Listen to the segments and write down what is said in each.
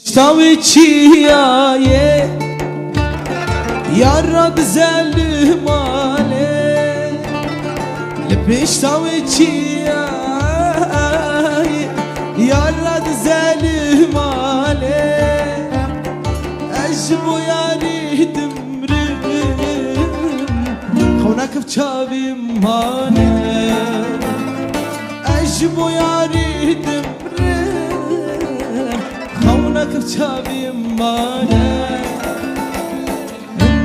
شتاوي چیایه یار بزل ماله لبشتاوي چیایه یار بزل ماله اجبو یاری دمرم خونك بچاوي ماله اجبو یاری دمرم خونك بچاوي ماله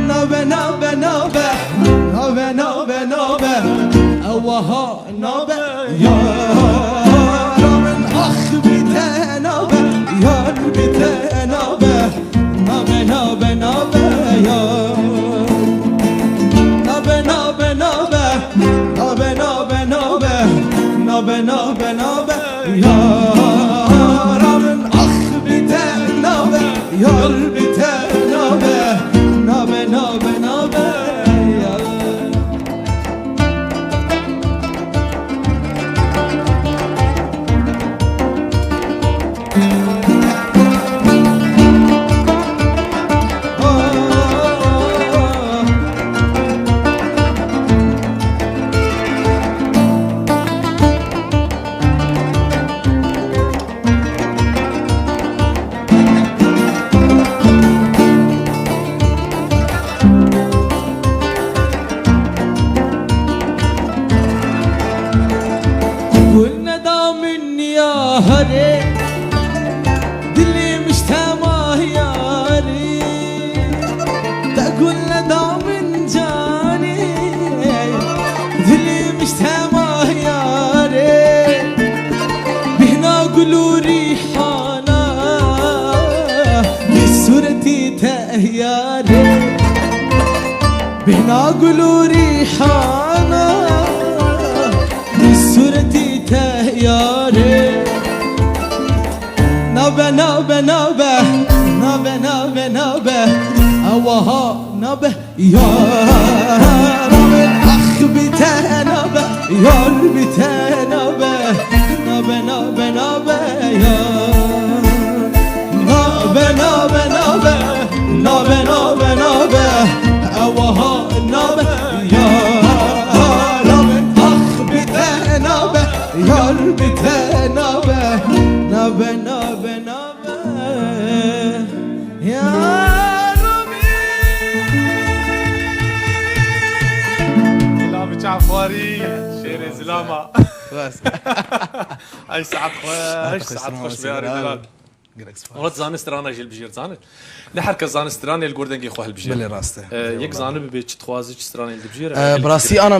نوبه نوبه نوبه نوبه نوبه نوبه اوها نوبه يا من اخ بيته نوبه يا بيته نوبه نوبه نوبه نوبه يا نوبه نوبه نوبه نوبه نوبه نوبه نوبه نوبه نوبه يا من اخ بيته نوبه يا بيته نوبه نوبه نوبه نوبه يا قلنا دامن يا هري دلي مش تماه يا هري تقولنا دامن جاني دلي مش تماه يا هري بهنا قولوا ريحانا بصورتي تهياري بهنا قولوا ريحانا بصورتي تهياري نوبة نوبة نوبة نوبة نوبة نوبة اوها نوبة يا رب اخ بيته نوبة يا بيته نوبة نوبة نوبة نوبة يا نوبة نوبة نوبة نوبة نوبة نوبة اوها نوبة يا يا بيته نوبة نوبة نوبة نوبة يا ربي لا بتعفوري شير زلامة بس اي ساعات خوش بياري دلال ولد زانست رانا جيل بجير زانت نحرك زانست راني الجوردن جي خوها البجير بلي راسته يك زانب بيتش تخوازي تشتراني البجير براسي انا